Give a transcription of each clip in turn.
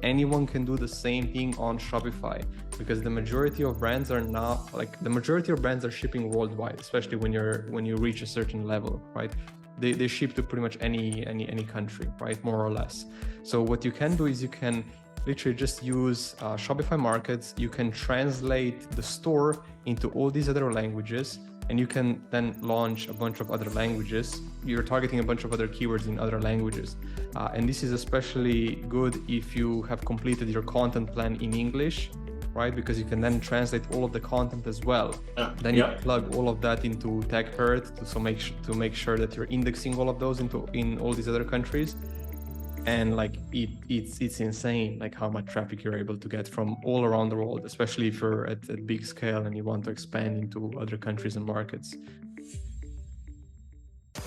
anyone can do the same thing on Shopify, because the majority of brands are shipping worldwide, especially when you reach a certain level, right? They ship to pretty much any country, right? More or less. So what you can do is you can literally just use Shopify Markets. You can translate the store into all these other languages, and you can then launch a bunch of other languages. You're targeting a bunch of other keywords in other languages. And this is especially good if you have completed your content plan in English, right? Because you can then translate all of the content as well. Then you plug all of that into TechHerd to make sure that you're indexing all of those in all these other countries. And like it's insane, like how much traffic you're able to get from all around the world, especially if you're at a big scale and you want to expand into other countries and markets.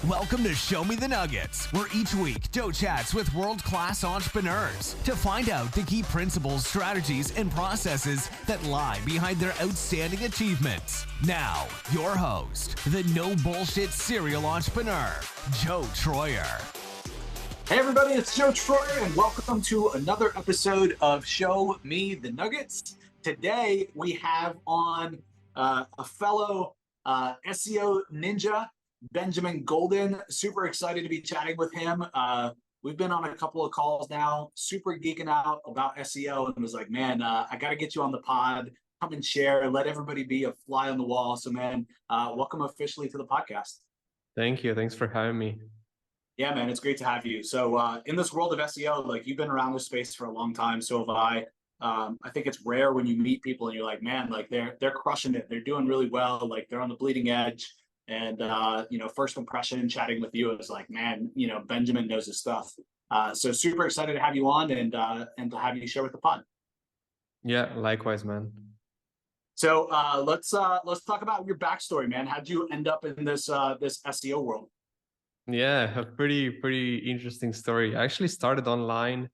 Welcome to Show Me the Nuggets, where each week Joe chats with world-class entrepreneurs to find out the key principles, strategies, and processes that lie behind their outstanding achievements. Now, your host, the no-bullshit serial entrepreneur, Joe Troyer. Hey everybody, it's Joe Troyer, and welcome to another episode of Show Me the Nuggets. Today we have on a fellow SEO ninja, Benjamin Golden. Super excited to be chatting with him. We've been on a couple of calls now, super geeking out about SEO, and was like, man, I got to get you on the pod. Come and share, let everybody be a fly on the wall. So man, welcome officially to the podcast. Thank you. Thanks for having me. Yeah, man, it's great to have you. So in this world of SEO, like you've been around this space for a long time, so have I. I think it's rare when you meet people and you're like, man, like they're crushing it. They're doing really well. Like they're on the bleeding edge. And first impression chatting with you is like, man, Benjamin knows his stuff. So super excited to have you on and to have you share with the pod. Yeah, likewise, man. So let's talk about your backstory, man. How'd you end up in this SEO world? Yeah, a pretty interesting story. I actually started online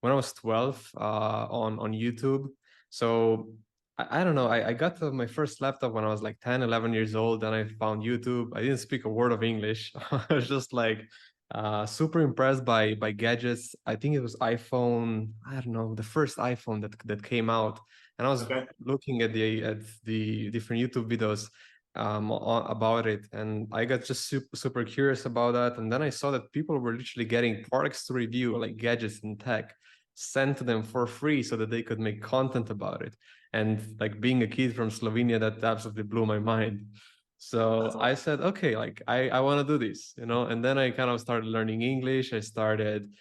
when I was 12 on YouTube. So I don't know, I got my first laptop when I was like 10, 11 years old, and I found YouTube. I didn't speak a word of English. I was just like super impressed by gadgets. I think it was iPhone, I don't know, the first iPhone that came out. And I was looking at the different YouTube videos about it, and I got just super curious about that. And then I saw that people were literally getting products to review, like gadgets and tech, sent to them for free so that they could make content about it. And like being a kid from Slovenia, that absolutely blew my mind. So I said, okay, like I want to do this, and then I kind of started learning English. I started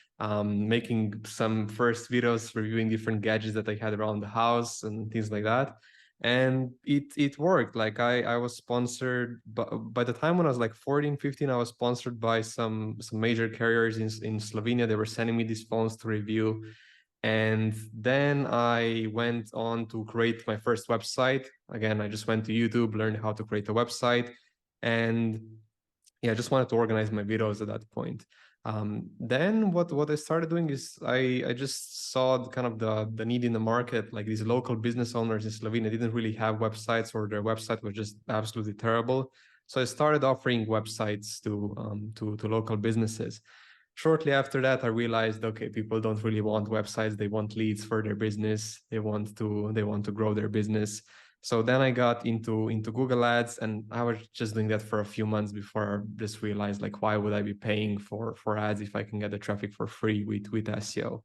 making some first videos reviewing different gadgets that I had around the house and things like that. And it worked. Like I was sponsored, but by the time when I was like 14, 15, I was sponsored by some major carriers in Slovenia. They were sending me these phones to review. And then I went on to create my first website. Again, I just went to YouTube, learned how to create a website, and yeah, I just wanted to organize my videos at that point. Then what I started doing is I just saw kind of the need in the market. Like these local business owners in Slovenia didn't really have websites, or their website was just absolutely terrible. So I started offering websites to local businesses. Shortly after that, I realized, okay, people don't really want websites. They want leads for their business. They want to grow their business. So then I got into Google Ads, and I was just doing that for a few months before I just realized, like, why would I be paying for ads if I can get the traffic for free with SEO?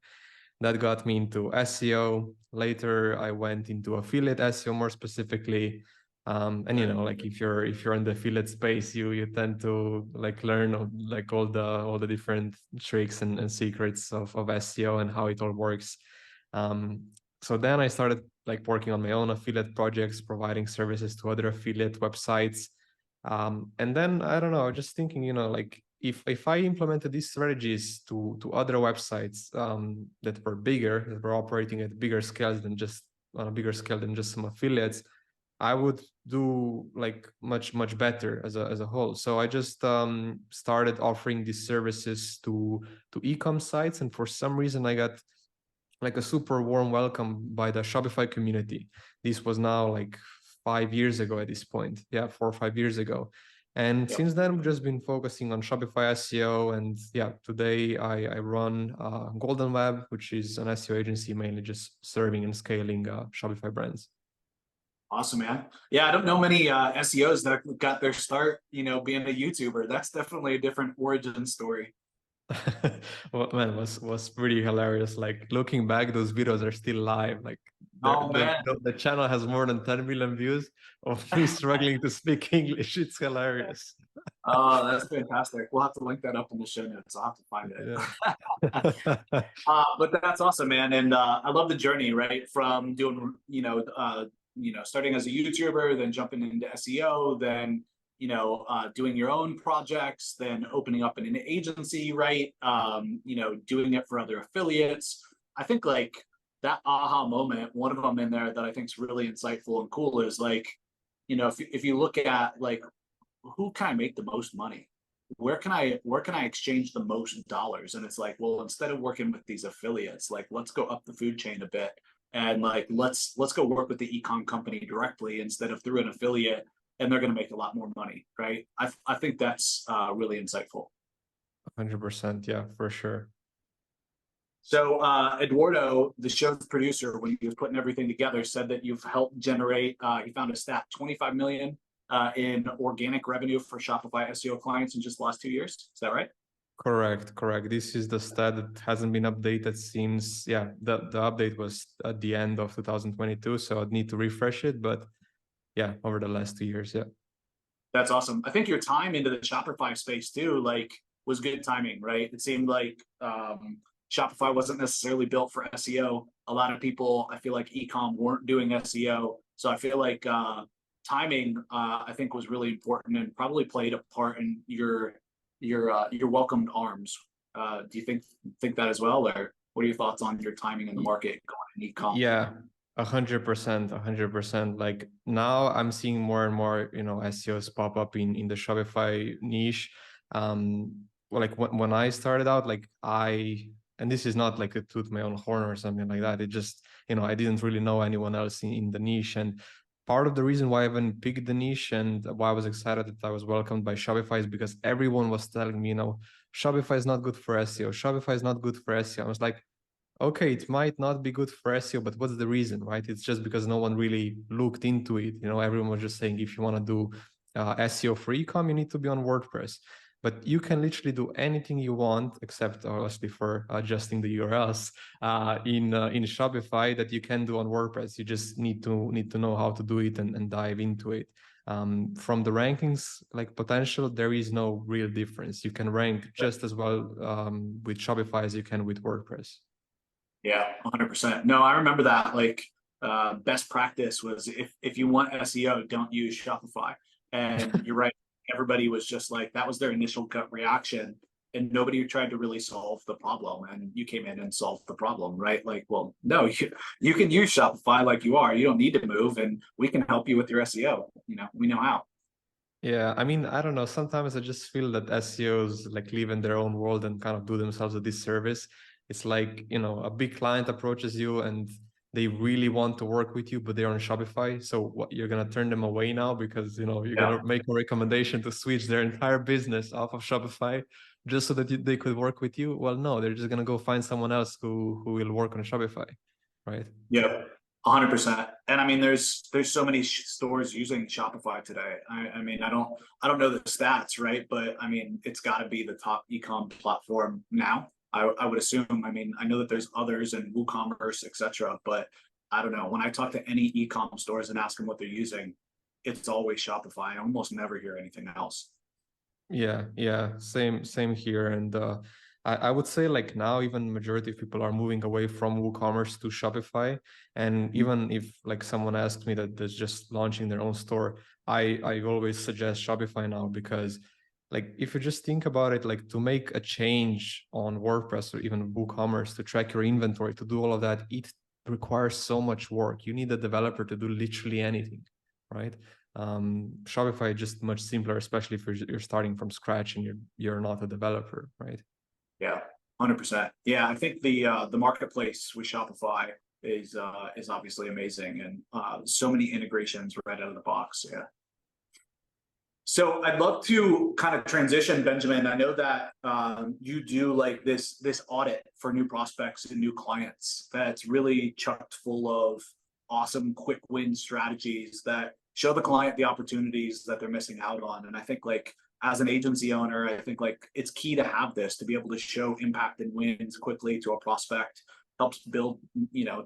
That got me into SEO. Later, I went into affiliate SEO more specifically. And like if you're in the affiliate space, you tend to like learn like all the different tricks and secrets of SEO and how it all works. So then I started like working on my own affiliate projects, providing services to other affiliate websites. And then I don't know, just thinking, like if I implemented these strategies to other websites that were bigger, that were operating at bigger scales than just on a bigger scale than just some affiliates, I would do like much better as a whole. So I just started offering these services to e-com sites, and for some reason I got like a super warm welcome by the Shopify community. This was now like 5 years ago at this point. Yeah, 4 or 5 years ago. And Yep. since then, we've just been focusing on Shopify SEO. And yeah, today I run Golden Web, which is an SEO agency mainly just serving and scaling Shopify brands. Awesome, man. Yeah, I don't know many SEOs that got their start, being a YouTuber. That's definitely a different origin story. Well, man, was pretty hilarious. Like looking back, those videos are still live. Like Oh man. the channel has more than 10 million views of me struggling to speak English. It's hilarious. Oh, that's fantastic. We'll have to link that up in the show notes. I'll have to find it. Yeah. But that's awesome, man. And I love the journey, right? From doing, starting as a YouTuber, then jumping into SEO, then, doing your own projects, then opening up an agency, right? Doing it for other affiliates. I think like that aha moment, one of them in there that I think is really insightful and cool is like, if you look at like, who can I make the most money? Where can I exchange the most dollars? And it's like, well, instead of working with these affiliates, like let's go up the food chain a bit and like let's go work with the e-com company directly instead of through an affiliate, and they're going to make a lot more money, right? I think that's really insightful. 100%, yeah, for sure. So Eduardo, the show's producer, when he was putting everything together, said that you've helped generate, he found a stat, 25 million in organic revenue for Shopify SEO clients in just the last 2 years. Is that right? Correct. This is the stat that hasn't been updated since, yeah, the update was at the end of 2022, so I'd need to refresh it, but yeah, over the last 2 years, yeah. That's awesome. I think your time into the Shopify space too, like, was good timing, right? It seemed like Shopify wasn't necessarily built for SEO. A lot of people, I feel like e-com weren't doing SEO. So I feel like timing, I think, was really important and probably played a part in your welcomed arms. Do you think that as well, or what are your thoughts on your timing in the market going in e-com? Yeah, 100%. Like now I'm seeing more and more, SEOs pop up in the Shopify niche. Like when I started out, like and this is not like a toot my own horn or something like that. It just, I didn't really know anyone else in the niche. And part of the reason why I even picked the niche and why I was excited that I was welcomed by Shopify is because everyone was telling me, Shopify is not good for SEO. Shopify is not good for SEO. I was like, okay, it might not be good for SEO, but what's the reason, right? It's just because no one really looked into it. Everyone was just saying, if you want to do SEO for e-com, you need to be on WordPress. But you can literally do anything you want, except obviously for adjusting the URLs in Shopify that you can do on WordPress. You just need to know how to do it and dive into it. From the rankings, like potential, there is no real difference. You can rank just as well with Shopify as you can with WordPress. Yeah, 100%. No, I remember that. Like, best practice was if you want SEO, don't use Shopify. And you're right. Everybody was just like, that was their initial gut reaction, and nobody tried to really solve the problem. And you came in and solved the problem, right? Like, well, no, you can use Shopify like you are. You don't need to move, and we can help you with your SEO. We know how. Yeah, I mean, I don't know. Sometimes I just feel that SEOs like live in their own world and kind of do themselves a disservice. It's like, a big client approaches you and they really want to work with you, but they're on Shopify. So what, you're going to turn them away now because, you're going to make a recommendation to switch their entire business off of Shopify just so that they could work with you. Well, no, they're just going to go find someone else who will work on Shopify, right? Yeah. 100%. And I mean, there's so many stores using Shopify today. I mean, I don't know the stats, right? But I mean, it's got to be the top e-com platform now. I would assume. I mean, I know that there's others in WooCommerce, etc. But I don't know. When I talk to any e-com stores and ask them what they're using, it's always Shopify. I almost never hear anything else. Yeah, same here. And I would say like now even majority of people are moving away from WooCommerce to Shopify. And even if like someone asks me that they're just launching their own store, I always suggest Shopify now, because like if you just think about it, like to make a change on WordPress or even WooCommerce to track your inventory, to do all of that, it requires so much work. You need a developer to do literally anything, right? Shopify is just much simpler, especially if you're starting from scratch and you're not a developer, right? Yeah, 100%. Yeah, I think the marketplace with Shopify is obviously amazing, and so many integrations right out of the box. Yeah. So I'd love to kind of transition, Benjamin. I know that you do like this audit for new prospects and new clients that's really chucked full of awesome quick win strategies that show the client the opportunities that they're missing out on. And I think like as an agency owner, I think like it's key to have this, to be able to show impact and wins quickly to a prospect, helps build,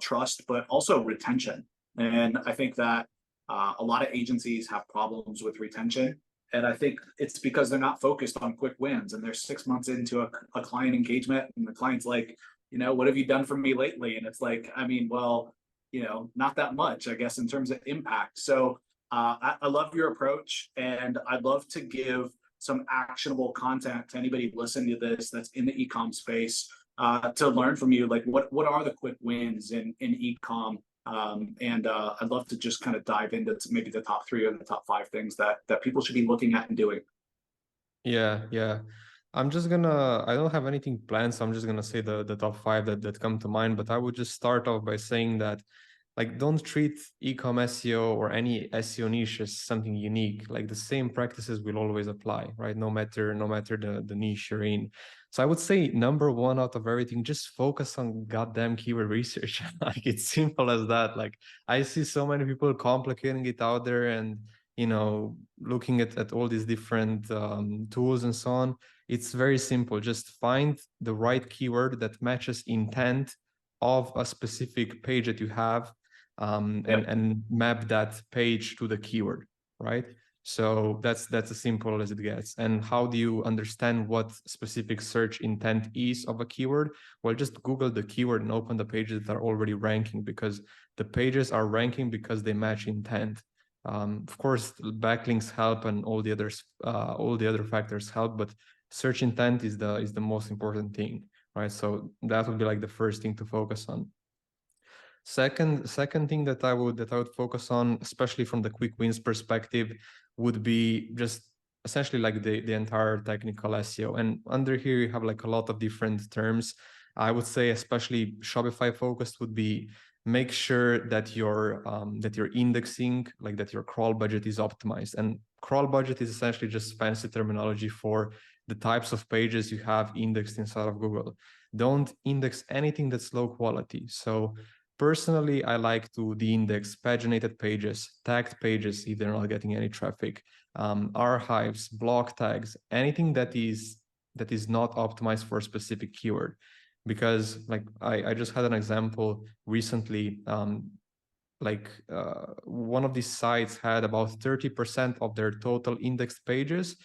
trust, but also retention. And I think that a lot of agencies have problems with retention. And I think it's because they're not focused on quick wins, and they're 6 months into a client engagement, and the client's like, what have you done for me lately? And it's like, I mean, well, not that much, I guess, in terms of impact. So I love your approach, and I'd love to give some actionable content to anybody listening to this that's in the e-com space, to learn from you. Like, what are the quick wins in e-com? And I'd love to just kind of dive into maybe the top 3 or the top 5 things that people should be looking at and doing. Yeah. I don't have anything planned, so I'm just gonna say the top 5 that come to mind. But I would just start off by saying that, like, don't treat e-com SEO or any SEO niche as something unique. Like, the same practices will always apply, right? No matter the niche you're in. So I would say number 1 out of everything, just focus on goddamn keyword research. Like, it's simple as that. Like, I see so many people complicating it out there, and looking at all these different tools and so on. It's very simple. Just find the right keyword that matches intent of a specific page that you have, and map that page to the keyword, right? So that's as simple as it gets. And how do you understand what specific search intent is of a keyword? Well, just Google the keyword and open the pages that are already ranking, because the pages are ranking because they match intent. Of course, backlinks help, and all the other factors help, but search intent is the most important thing, right? So that would be like the first thing to focus on. Second thing that I would focus on, especially from the quick wins perspective, would be just essentially like the entire technical SEO. And under here you have like a lot of different terms. I would say especially Shopify focused would be, make sure that your indexing, like that your crawl budget is optimized. And crawl budget is essentially just fancy terminology for the types of pages you have indexed inside of Google. Don't index anything that's low quality. So personally, I like to de-index paginated pages, tagged pages if they're not getting any traffic, archives, block tags, anything that is not optimized for a specific keyword. Because like I just had an example recently, one of these sites had about 30% of their total indexed pages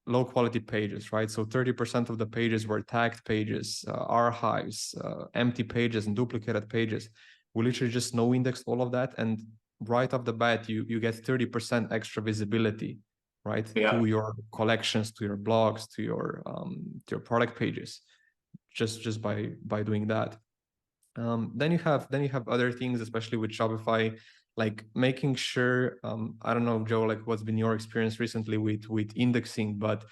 low quality pages, right? So 30% of the pages were tagged pages, archives, empty pages, and duplicated pages. We literally just no indexed all of that, and right off the bat you get 30% extra visibility, right? Yeah. To your collections, to your blogs, to your product pages, just by doing that. Then you have other things, especially with Shopify, like making sure, I don't know, Joe, like what's been your experience recently with indexing, but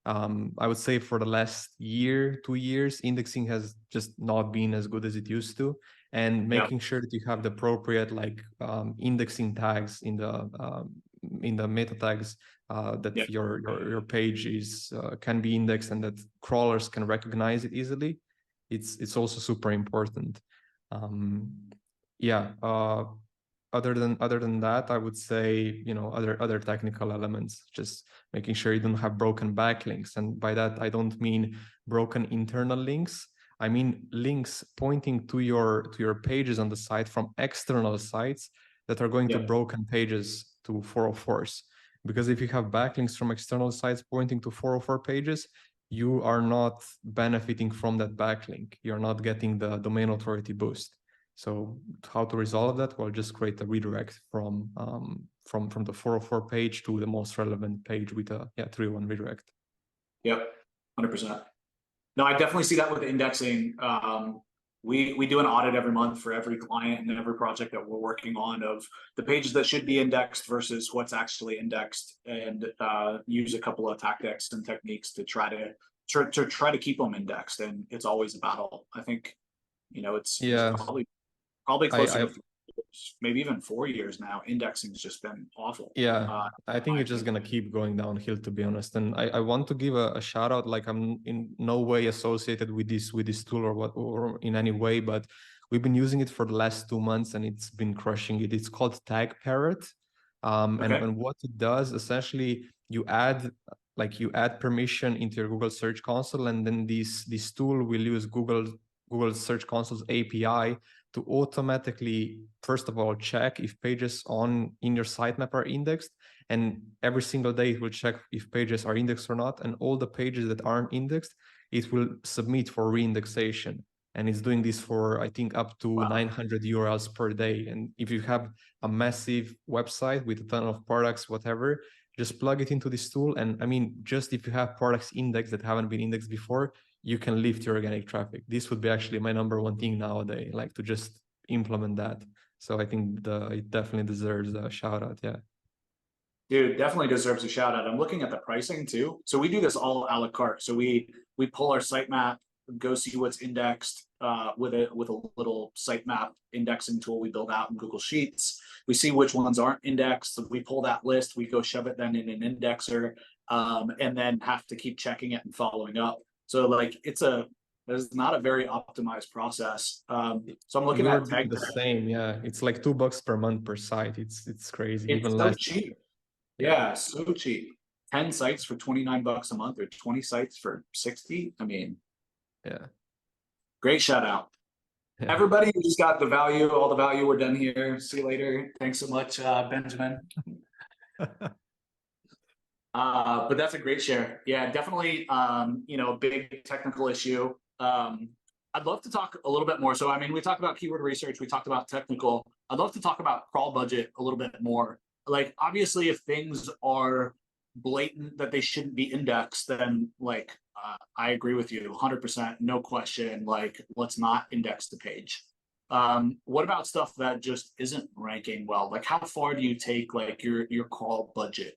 I would say for the last year, 2 years, indexing has just not been as good as it used to. And making sure that you have the appropriate indexing tags in the meta tags, that your page can be indexed and that crawlers can recognize it easily. It's also super important. Other than that, I would say, other technical elements, just making sure you don't have broken backlinks. And by that, I don't mean broken internal links. I mean links pointing to your pages on the site from external sites that are going to broken pages to 404s. Because if you have backlinks from external sites pointing to 404 pages, you are not benefiting from that backlink. You're not getting the domain authority boost. So how to resolve that? Well, just create a redirect from the 404 page to the most relevant page with a 301 redirect. Yep, 100%. No, I definitely see that with indexing. We do an audit every month for every client and every project that we're working on of the pages that should be indexed versus what's actually indexed, and use a couple of tactics and techniques to try to keep them indexed. And it's always a battle. I think, it's probably closer to maybe even 4 years now, indexing's just been awful. Yeah, I think it's just gonna keep going downhill, to be honest. And I want to give a shout out. Like, I'm in no way associated with this tool or in any way, but we've been using it for the last 2 months and it's been crushing it. It's called Tag Parrot. And what it does, essentially, you add permission into your Google Search Console, and then this tool will use Google Search Console's API to automatically, first of all, check if pages in your sitemap are indexed, and every single day it will check if pages are indexed or not, and all the pages that aren't indexed, it will submit for reindexation. And it's doing this for, I think, up to 900 URLs per day. And if you have a massive website with a ton of products, whatever, just plug it into this tool. And I mean, just if you have products indexed that haven't been indexed before, you can lift your organic traffic. This would be actually my number one thing nowadays, like to just implement that. So I think it definitely deserves a shout out. Yeah. Dude, definitely deserves a shout out. I'm looking at the pricing too. So we do this all a la carte. So we pull our sitemap, go see what's indexed with a little sitemap indexing tool we build out in Google Sheets. We see which ones aren't indexed. So we pull that list, we go shove it then in an indexer, and then have to keep checking it and following up. So like it's not a very optimized process. So I'm looking at the same. Yeah, it's like $2 per month per site. It's crazy. It's even so less cheap. Yeah, so cheap. 10 sites for $29 a month, or 20 sites for 60. I mean, yeah. Great shout out. Yeah. Everybody who's got the value, all the value, we're done here. See you later. Thanks so much, Benjamin. But that's a great share. Yeah, definitely, a big technical issue. I'd love to talk a little bit more. So, I mean, we talked about keyword research, we talked about technical. I'd love to talk about crawl budget a little bit more. Like, obviously, if things are blatant that they shouldn't be indexed, then like, I agree with you 100%, no question. Like, let's not index the page. What about stuff that just isn't ranking well? Like, how far do you take like your crawl budget?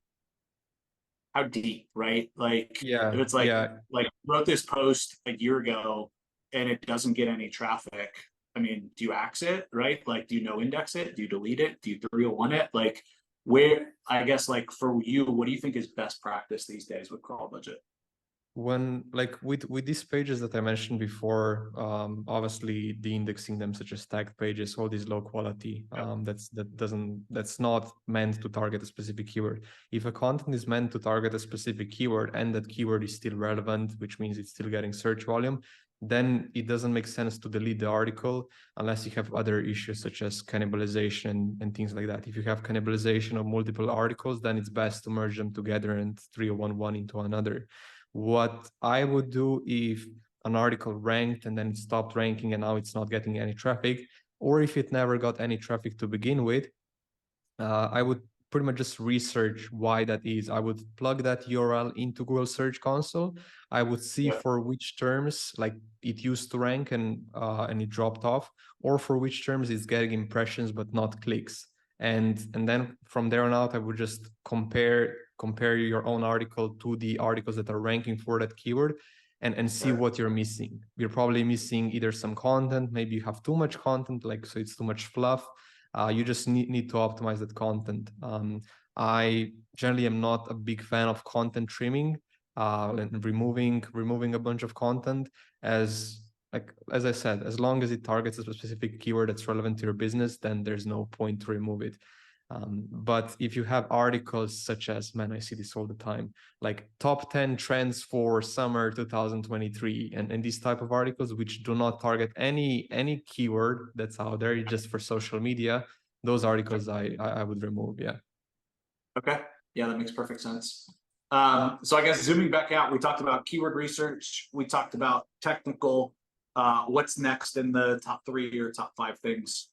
How deep, right? Like, if it's like, like wrote this post a year ago and it doesn't get any traffic. I mean, do you axe it, right? Like, do you no index it? Do you delete it? Do you 301 it? Like, where, I guess, like for you, what do you think is best practice these days with crawl budget? When like with these pages that I mentioned before, obviously de-indexing them, such as tagged pages, all these low quality, that's not meant to target a specific keyword. If a content is meant to target a specific keyword and that keyword is still relevant, which means it's still getting search volume, then it doesn't make sense to delete the article unless you have other issues such as cannibalization and things like that. If you have cannibalization of multiple articles, then it's best to merge them together and 301 one into another. What I would do if an article ranked and then it stopped ranking and now it's not getting any traffic, or if it never got any traffic to begin with, I would pretty much just research why that is. I would plug that URL into Google Search Console. I would see for which terms like it used to rank and it dropped off, or for which terms it's getting impressions but not clicks. And then from there on out, I would just compare your own article to the articles that are ranking for that keyword and see what you're missing. You're probably missing either some content, maybe you have too much content, like so it's too much fluff. You just need to optimize that content. I generally am not a big fan of content trimming and removing a bunch of content, as I said, as long as it targets a specific keyword that's relevant to your business, then there's no point to remove it. But if you have articles such as, man, I see this all the time, like top 10 trends for summer 2023, and these type of articles which do not target any keyword that's out there, just for social media, those articles I would remove. Yeah. Okay. Yeah, that makes perfect sense. So I guess zooming back out, we talked about keyword research, we talked about technical. What's next in the top 3 or top 5 things?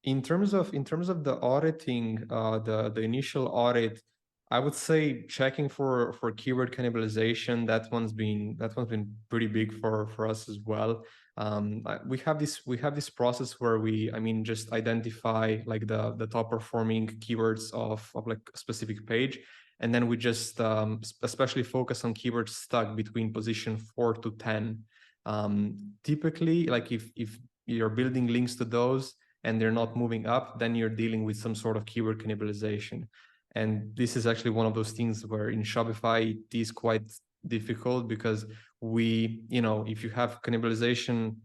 In terms of the auditing, the initial audit, I would say checking for keyword cannibalization. That one's been pretty big for us as well. We have this process where we, just identify like the top performing keywords of like a specific page, and then we just especially focus on keywords stuck between position 4 to 10. Typically, like if you're building links to those and they're not moving up, then you're dealing with some sort of keyword cannibalization. And this is actually one of those things where in Shopify it is quite difficult, because if you have cannibalization,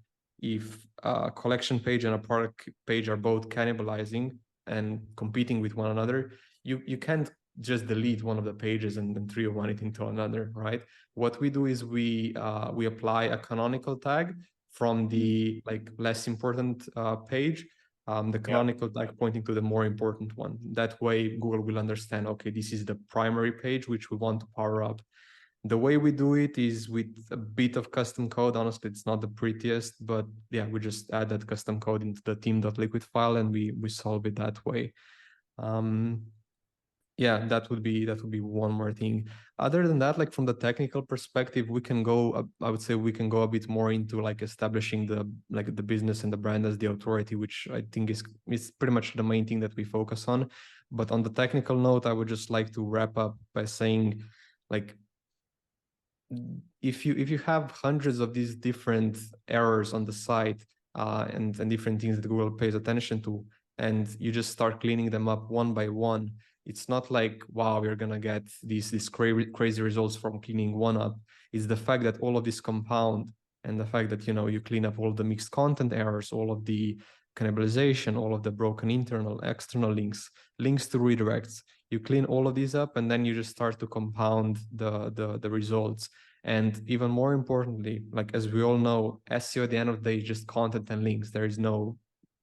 if a collection page and a product page are both cannibalizing and competing with one another, you can't just delete one of the pages and then run it into another, right? What we do is we apply a canonical tag from the less important page, the canonical tag pointing to the more important one. That way Google will understand, okay, this is the primary page which we want to power up. The way we do it is with a bit of custom code. Honestly, it's not the prettiest, but yeah, we just add that custom code into the theme.liquid file and we solve it that way. Yeah, that would be one more thing. Other than that, from the technical perspective, we can go, I would say we can go a bit more into establishing the business and the brand as the authority, which I think is pretty much the main thing that we focus on. But on the technical note, I would just like to wrap up by saying, if you have hundreds of these different errors on the site and different things that Google pays attention to, and you just start cleaning them up one by one, it's not like, wow, we're gonna get these crazy results from cleaning one up. It's the fact that all of this compound, and the fact that you clean up all the mixed content errors, all of the cannibalization, all of the broken internal, external links to redirects. You clean all of these up, and then you just start to compound the results. And even more importantly, as we all know, SEO at the end of the day is just content and links. There is no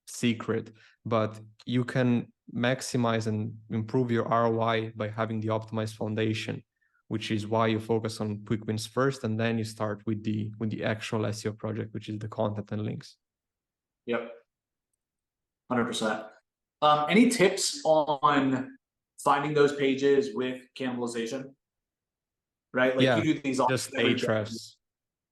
secret, but you can maximize and improve your ROI by having the optimized foundation, which is why you focus on quick wins first, and then you start with the actual SEO project, which is the content and links. Yep, 100%. Any tips on finding those pages with cannibalization? Right, you do these all just Ahrefs.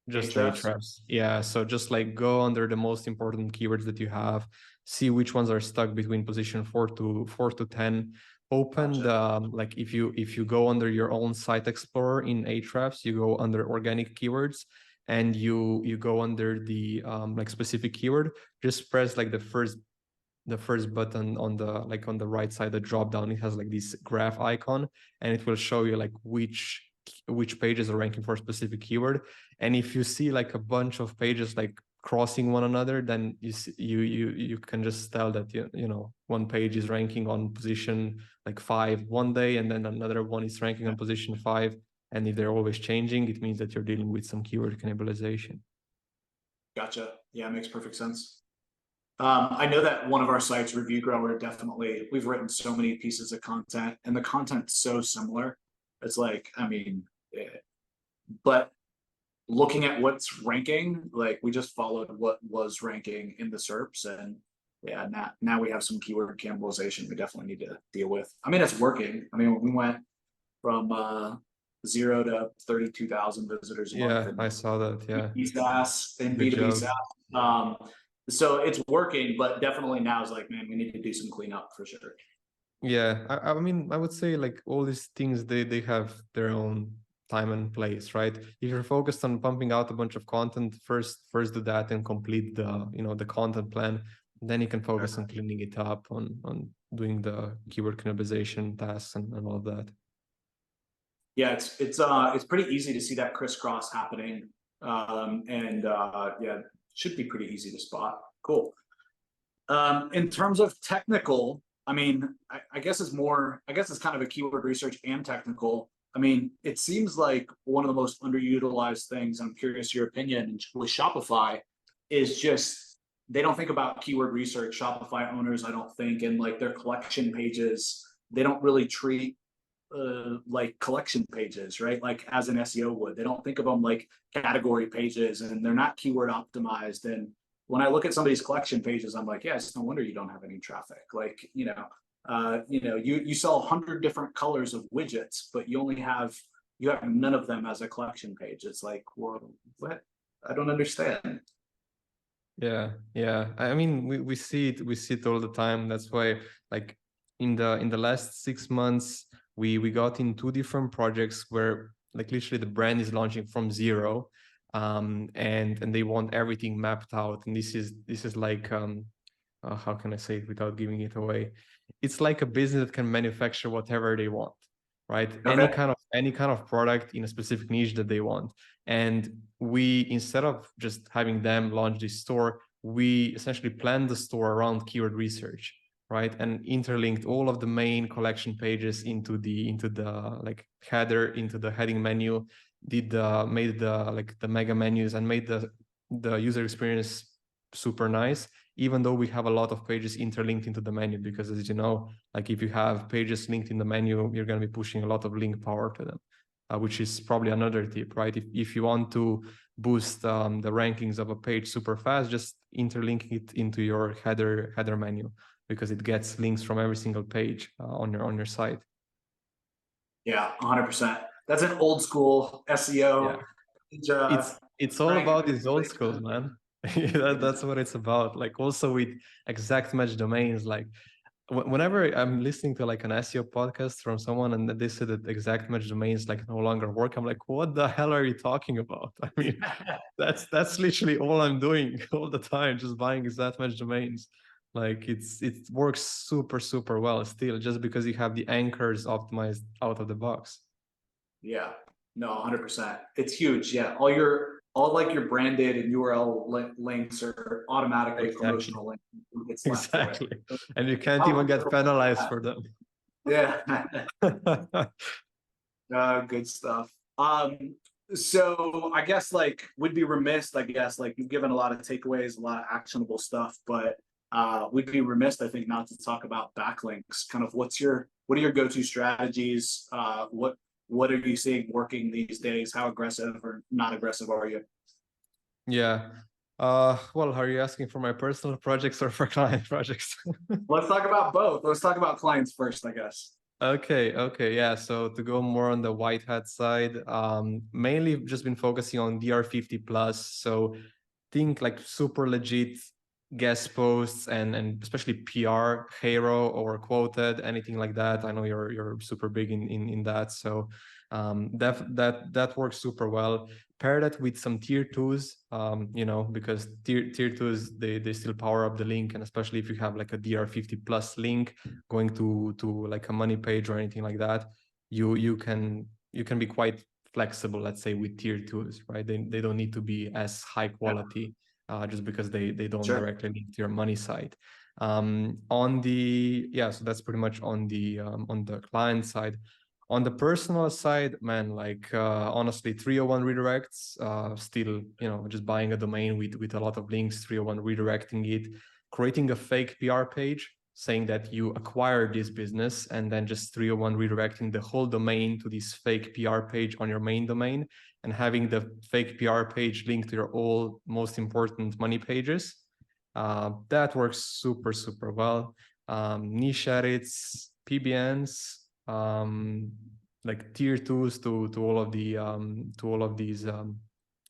Just Ahrefs. Yeah, so just go under the most important keywords that you have, see which ones are stuck between position 4 to 10. Open the if you go under your own site explorer in Ahrefs, you go under organic keywords, and you go under the specific keyword. Just press the first button on the on the right side, the drop down. It has this graph icon, and it will show you which pages are ranking for a specific keyword. And if you see a bunch of pages crossing one another, then you can just tell that one page is ranking on position 5 one day, and then another one is ranking on position 5. And if they're always changing, it means that you're dealing with some keyword cannibalization. Gotcha. Yeah, it makes perfect sense. I know that one of our sites, Review Grower, definitely, we've written so many pieces of content, and the content's so similar. It's but looking at what's ranking, we just followed what was ranking in the SERPs, and yeah, now we have some keyword cannibalization we definitely need to deal with. It's working. We went from 0 to 32,000 visitors a month. Yeah, I saw that. Yeah, B2B SaaS. So it's working, but definitely now is man, we need to do some cleanup for sure. Yeah, I would say all these things, they have their own time and place, right? If you're focused on pumping out a bunch of content, first do that and complete the content plan. Then you can focus on cleaning it up, on doing the keyword cannibalization tasks and all of that. Yeah, it's pretty easy to see that crisscross happening, yeah, should be pretty easy to spot. Cool. In terms of technical, I guess it's kind of a keyword research and technical. It seems like one of the most underutilized things, I'm curious your opinion, with Shopify is just they don't think about keyword research. Shopify owners, I don't think, in their collection pages, they don't really treat collection pages, right? As an SEO would. They don't think of them like category pages, and they're not keyword optimized. And when I look at some of these collection pages, I'm like, yeah, it's no wonder you don't have any traffic. You sell 100 different colors of widgets, but you have none of them as a collection page. It's well, what? I don't understand. Yeah. We see it all the time. That's why in the last 6 months, we got in 2 different projects where literally the brand is launching from 0. and they want everything mapped out. And this is like how can I say it without giving it away? It's like a business that can manufacture whatever they want, right? Okay. Any kind of product in a specific niche that they want. And we, instead of just having them launch this store, we essentially planned the store around keyword research, right? And interlinked all of the main collection pages into the like header, into the heading menu, made the mega menus, and made the user experience super nice, even though we have a lot of pages interlinked into the menu, because as you know, like if you have pages linked in the menu, you're going to be pushing a lot of link power to them, which is probably another tip, right? If you want to boost the rankings of a page super fast, just interlink it into your header menu, because it gets links from every single page on your site. Yeah, 100%. That's an old school SEO. Yeah. It's all about these old schools, man. That's what it's about. Like also with exact match domains, like whenever I'm listening to like an SEO podcast from someone and they say that exact match domains like no longer work, I'm like, what the hell are you talking about? I mean, that's literally all I'm doing all the time, just buying exact match domains. Like it works super well still, just because you have the anchors optimized out of the box. Yeah, no, 100%. It's huge. Yeah, all like your branded and URL links are automatically promotional links. It's left for it. Exactly. And you can't even get penalized for them. Yeah. Good stuff. So I guess like we'd be remiss, I guess, like you've given a lot of takeaways, a lot of actionable stuff, but we'd be remiss, I think, not to talk about backlinks. Kind of what are your go-to strategies? What are you seeing working these days? How aggressive or not aggressive are you? Yeah. Well, are you asking for my personal projects or for client projects? Let's talk about both. Let's talk about clients first, I guess. Okay, yeah. So to go more on the white hat side, mainly just been focusing on DR50 plus. So think like super legit guest posts and especially PR, hero or quoted, anything like that. I know you're super big in that. So that works super well. Pair that with some tier twos, because tier twos, they still power up the link, and especially if you have like a DR50 plus link going to like a money page or anything like that, you can be quite flexible, let's say, with tier twos, right? They don't need to be as high quality, just because they don't directly link to your money site. So that's pretty much on the client side. On the personal side, man, like honestly, 301 redirects, still, just buying a domain with a lot of links, 301 redirecting it, creating a fake PR page saying that you acquired this business, and then just 301 redirecting the whole domain to this fake PR page on your main domain, and having the fake PR page linked to your all most important money pages. That works super well. Niche edits, PBNs, like tier twos to all of these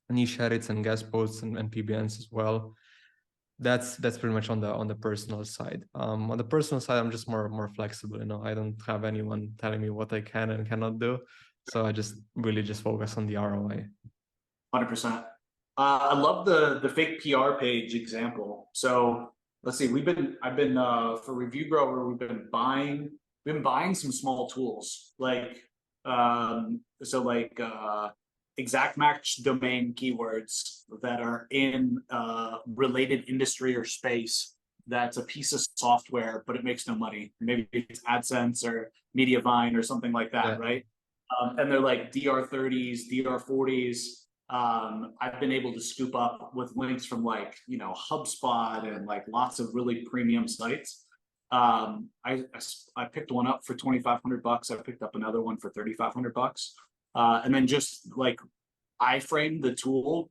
niche edits and guest posts and PBNs as well. That's pretty much on the personal side. On the personal side, I'm just more flexible. I don't have anyone telling me what I can and cannot do, so I just really just focus on the ROI. 100%. I love the fake PR page example. So let's see, I've been for Review Grower, we've been buying some small tools like exact match domain keywords that are in related industry or space. That's a piece of software, but it makes no money. Maybe it's AdSense or Mediavine or something like that, right? And they're like DR30s, DR40s. I've been able to scoop up with links from like, HubSpot and like lots of really premium sites. I picked one up for $2,500. I picked up another one for $3,500. And then just like iframed the tool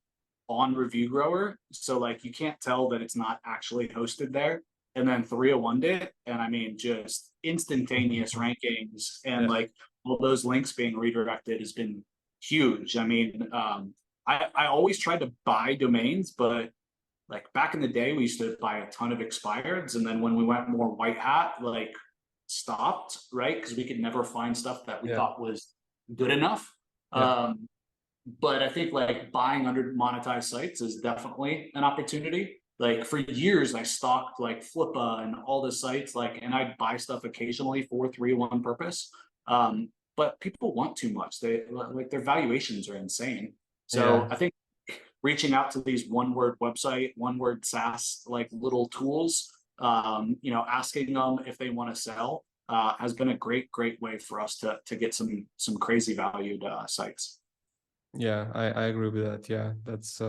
on Review Grower. So like you can't tell that it's not actually hosted there. And then 301'd it. And I mean, just instantaneous rankings and like all those links being redirected has been huge. I mean, I always tried to buy domains, but like back in the day, we used to buy a ton of expireds. And then when we went more white hat, like stopped, right? Because we could never find stuff that we thought was good enough. but I think like buying under monetized sites is definitely an opportunity. Like for years, I stalked like Flippa and all the sites, like, and I'd buy stuff occasionally for 301 purpose. But people want too much. They like their valuations are insane. So Yeah. I think reaching out to these one word website, one word SaaS, like little tools, asking them if they want to sell has been a great way for us to get some crazy valued sites. Yeah, I agree with that. Yeah, that's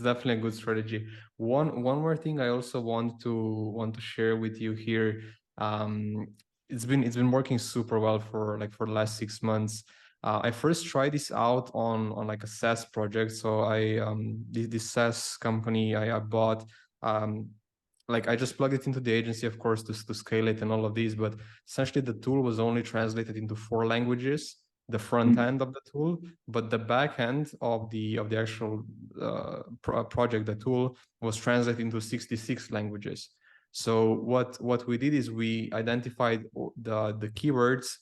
definitely a good strategy. One more thing I also want to share with you here. Um, it's been working super well for the last 6 months. I first tried this out on like a SaaS project. So this SaaS company I bought, like I just plugged it into the agency, of course, to scale it and all of these. But essentially, the tool was only translated into 4 languages, the front end of the tool, but the back end of the actual project, the tool, was translated into 66 languages. So what we did is we identified the keywords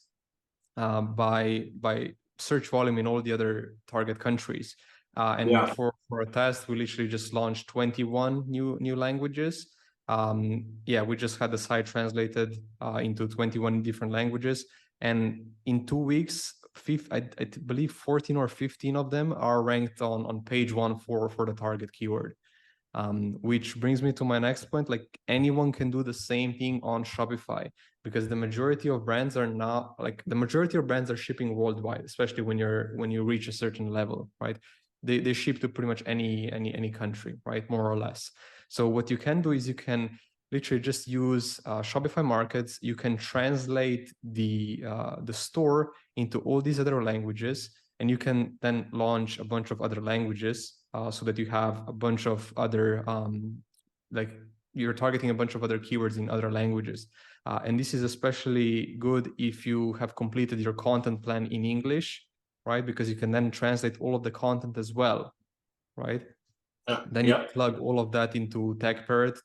by search volume in all the other target countries. And Yeah. for a test, we literally just launched 21 new languages. Yeah, we just had the site translated into 21 different languages, and in 2 weeks, I believe 14 or 15 of them are ranked on page one for the target keyword. Which brings me to my next point. Like anyone can do the same thing on Shopify, because the majority of brands are shipping worldwide, especially when you reach a certain level, right? They ship to pretty much any country, right? More or less. So what you can do is you can literally just use Shopify Markets. You can translate the store into all these other languages, and you can then launch a bunch of other languages, so that you have a bunch of other like you're targeting a bunch of other keywords in other languages. And this is especially good if you have completed your content plan in English, right? Because you can then translate all of the content as well, right? Then you Yep. plug all of that into TechParrot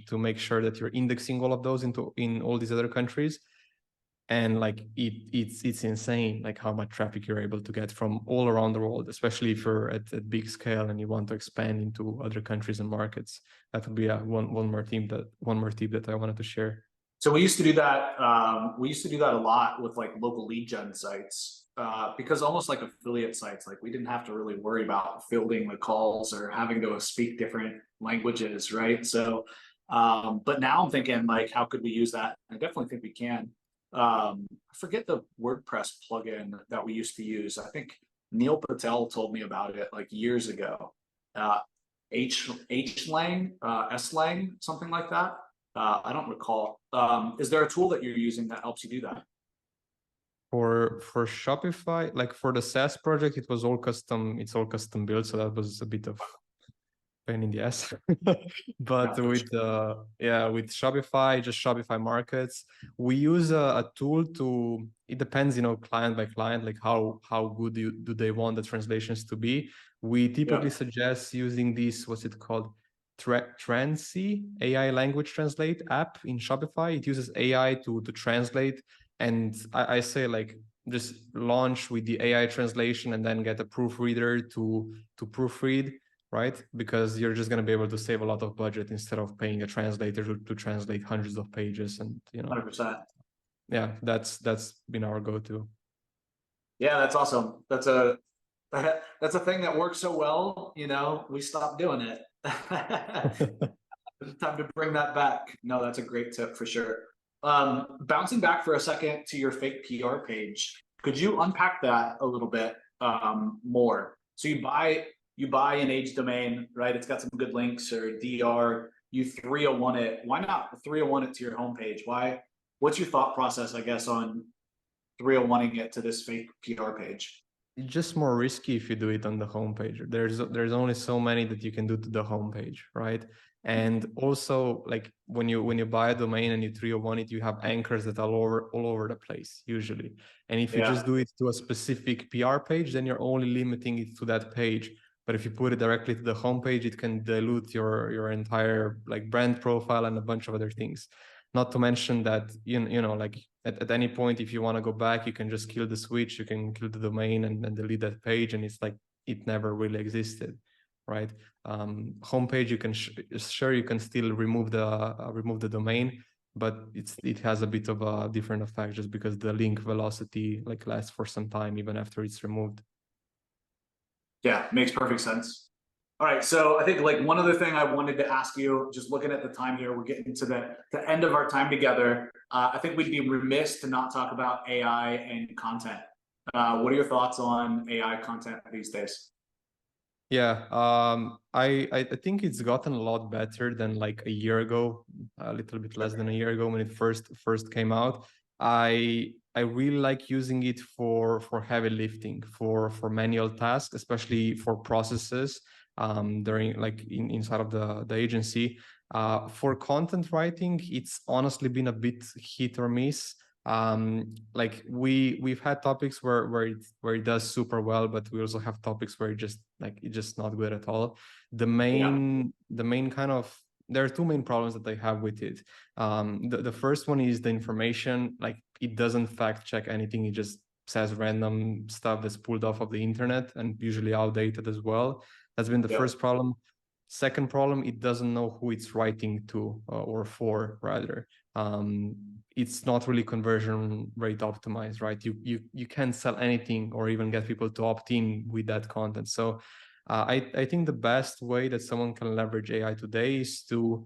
to make sure that you're indexing all of those in all these other countries. And like it's insane, like how much traffic you're able to get from all around the world, especially if you're at big scale and you want to expand into other countries and markets. That would be one more tip that I wanted to share. So we used to do that. We used to do that a lot with like local lead gen sites, because almost like affiliate sites, like we didn't have to really worry about fielding the calls or having to speak different languages, right? So, but now I'm thinking like, how could we use that? I definitely think we can. I forget the WordPress plugin that we used to use. I think Neil Patel told me about it like years ago. Lang, S-Lang, something like that. I don't recall. Is there a tool that you're using that helps you do that? For Shopify, like for the SaaS project, it's all custom built, so that was a bit of pain in the ass. But Yeah, with Shopify, just Shopify Markets, we use a tool to, it depends, client by client, like how good do they want the translations to be. We typically suggest using this, what's it called, Transy AI language translate app in Shopify. It uses AI to translate, and I say like just launch with the AI translation and then get a proofreader to proofread, right? Because you're just going to be able to save a lot of budget instead of paying a translator to translate hundreds of pages. And 100%. yeah, that's been our go-to. Yeah, that's awesome. That's a thing that works so well. We stopped doing it. It's time to bring that back. No, that's a great tip for sure. Bouncing back for a second to your fake PR page, could you unpack that a little bit more? So you buy an age domain, right? It's got some good links or DR. You 301 it. Why not 301 it to your homepage? Why? What's your thought process, I guess, on 301ing it to this fake PR page? It's just more risky if you do it on the homepage. There's only so many that you can do to the homepage, right? And also, like when you buy a domain and you 301 it, you have anchors that are all over the place usually. And if you just do it to a specific PR page, then you're only limiting it to that page. But if you put it directly to the homepage, it can dilute your entire like brand profile and a bunch of other things. Not to mention that, you know, like at any point, if you want to go back, you can just kill the switch, you can kill the domain and delete that page. And it's like, it never really existed, right? Homepage, you can, sure, you can still remove the domain, but it has a bit of a different effect just because the link velocity like lasts for some time even after it's removed. Yeah, makes perfect sense. All right, so I think like one other thing I wanted to ask you, just looking at the time here, we're getting to the end of our time together. I think we'd be remiss to not talk about AI and content. What are your thoughts on AI content these days? Yeah, I think it's gotten a lot better than like a year ago, a little bit less than a year ago when it first came out. I really like using it for heavy lifting, for manual tasks, especially for processes during like inside of the agency. For content writing, it's honestly been a bit hit or miss. Like we've had topics where it does super well, but we also have topics where it's just not good at all. The main kind of, there are two main problems that I have with it. The first one is the information. Like, it doesn't fact check anything, it just says random stuff that's pulled off of the internet and usually outdated as well. That's been the first problem. Second problem, it doesn't know who it's writing to or for, rather. It's not really conversion rate optimized, right? You can't sell anything or even get people to opt in with that content. So I think the best way that someone can leverage AI today is to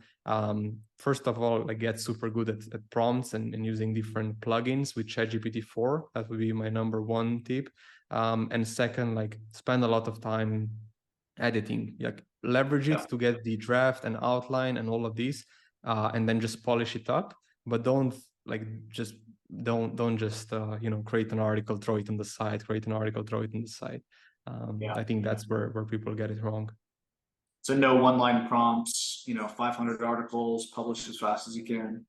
first of all, like, get super good at prompts and using different plugins with ChatGPT 4. That would be my number one tip. And second, like, spend a lot of time editing, like leverage it to get the draft and outline and all of these, and then just polish it up. But don't just you know, create an article, throw it on the site, create an article, throw it on the site. I think that's where people get it wrong. So no one-line prompts, you know, 500 articles, publish as fast as you can.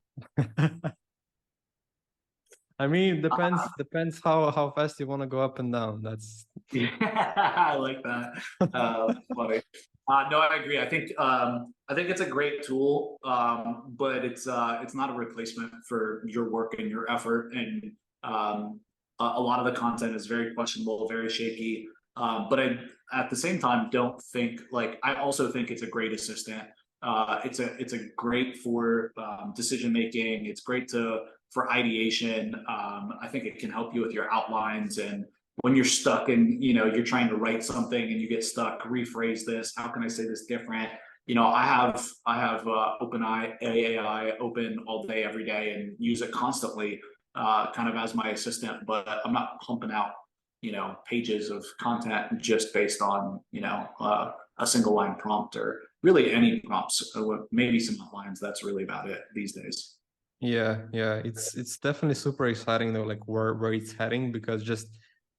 I mean, depends how fast you want to go up and down. That's yeah, I like that. Funny. No, I agree. I think it's a great tool, but it's not a replacement for your work and your effort. And a lot of the content is very questionable, very shaky. But I, at the same time, don't think like, I also think it's a great assistant. It's a great for decision making. It's great for ideation. I think it can help you with your outlines, and when you're stuck and, you know, you're trying to write something and you get stuck, rephrase this. How can I say this different? You know, I have AI open all day, every day, and use it constantly, kind of as my assistant. But I'm not pumping out, you know, pages of content just based on, you know, a single line prompt, or really any prompts, maybe some outlines. That's really about it these days. Yeah, it's definitely super exciting though, like where it's heading, because just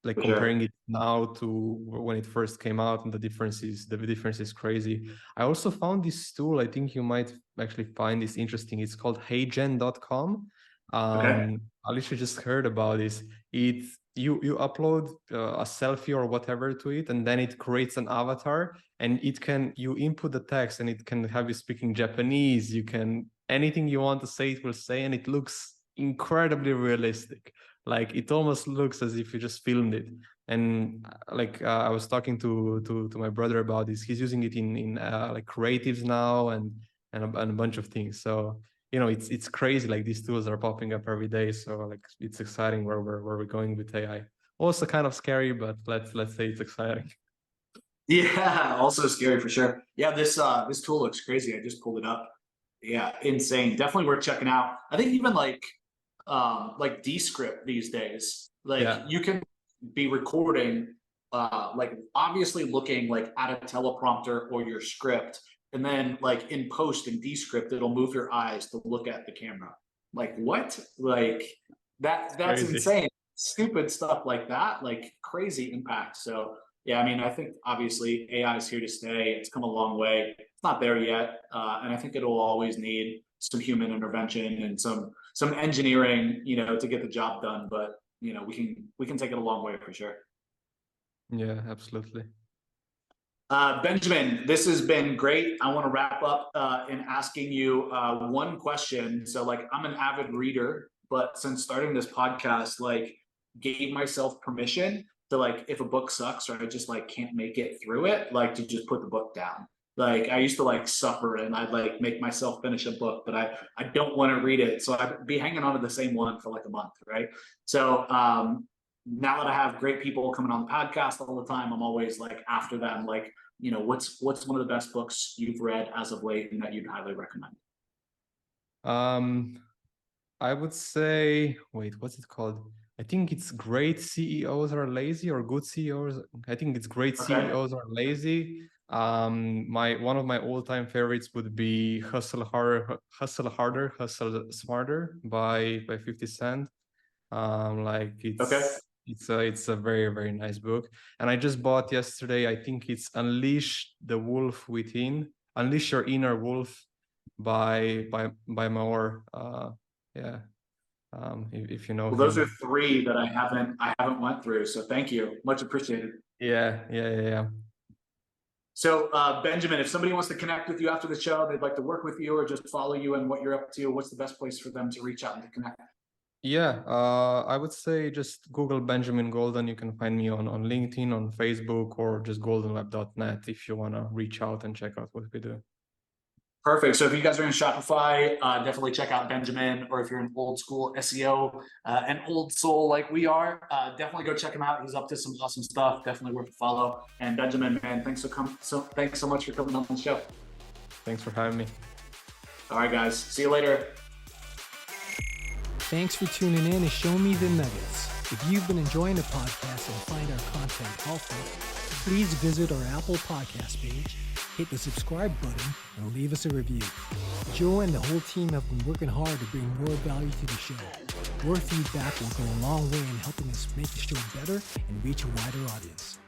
like For comparing sure. it now to when it first came out, and the difference is crazy. I also found this tool, I think you might actually find this interesting. It's called heygen.com. Okay. I literally just heard about this. You upload a selfie or whatever to it, and then it creates an avatar, and you input the text, and it can have you speaking Japanese. You can, anything you want to say, it will say, and it looks incredibly realistic. Like, it almost looks as if you just filmed it. And I was talking to my brother about this. He's using it in like creatives now, and a bunch of things. So, you know, it's crazy. Like, these tools are popping up every day. So, like, it's exciting where we're going with AI. Also kind of scary, but let's say it's exciting. Yeah, also scary for sure. Yeah, this tool looks crazy. I just pulled it up. Yeah, insane. Definitely worth checking out. I think even like Descript these days, like Yeah. you can be recording, like obviously looking like at a teleprompter or your script, and then like in post in Descript, it'll move your eyes to look at the camera. Like what? Like that's Crazy. insane. Stupid stuff like that, like crazy impact. So yeah, I mean, I think obviously AI is here to stay. It's come a long way. It's not there yet, and I think it'll always need some human intervention and some engineering, you know, to get the job done. But you know, we can take it a long way for sure. Yeah, absolutely. Benjamin, this has been great. I want to wrap up in asking you one question. So, like, I'm an avid reader, but since starting this podcast, like, gave myself permission to, like, if a book sucks or I just like can't make it through it, like, to just put the book down. Like, I used to like suffer and I'd like make myself finish a book, but I don't want to read it, so I'd be hanging on to the same one for like a month, right? So now that I have great people coming on the podcast all the time, I'm always like after them, like, what's one of the best books you've read as of late and that you'd highly recommend? I would say, wait, what's it called? I think it's Great CEOs Are Lazy, or Good CEOs. I think it's Great Okay. CEOs Are Lazy. One of my all-time favorites would be Hustle Harder, Hustle Smarter by 50 Cent. Like Okay. it's a very, very nice book. And I just bought yesterday, I think it's Unleash the Wolf Within, Unleash Your Inner Wolf by Moore. Yeah. If you know Well, those him. are three that I haven't went through. So thank you. Much appreciated. Yeah. So Benjamin, if somebody wants to connect with you after the show, they'd like to work with you or just follow you and what you're up to, what's the best place for them to reach out and to connect? Yeah, I would say just Google Benjamin Golden. You can find me on LinkedIn, on Facebook, or just goldenweb.net if you want to reach out and check out what we do. Perfect. So if you guys are in Shopify, definitely check out Benjamin, or if you're an old school SEO, an old soul like we are, definitely go check him out. He's up to some awesome stuff. Definitely worth a follow. And Benjamin, man, thanks so much for coming on the show. Thanks for having me. All right, guys. See you later. Thanks for tuning in to Show Me the Nuggets. If you've been enjoying the podcast and find our content helpful, please visit our Apple Podcast page, hit the subscribe button, and leave us a review. Joe and the whole team have been working hard to bring more value to the show. Your feedback will go a long way in helping us make the show better and reach a wider audience.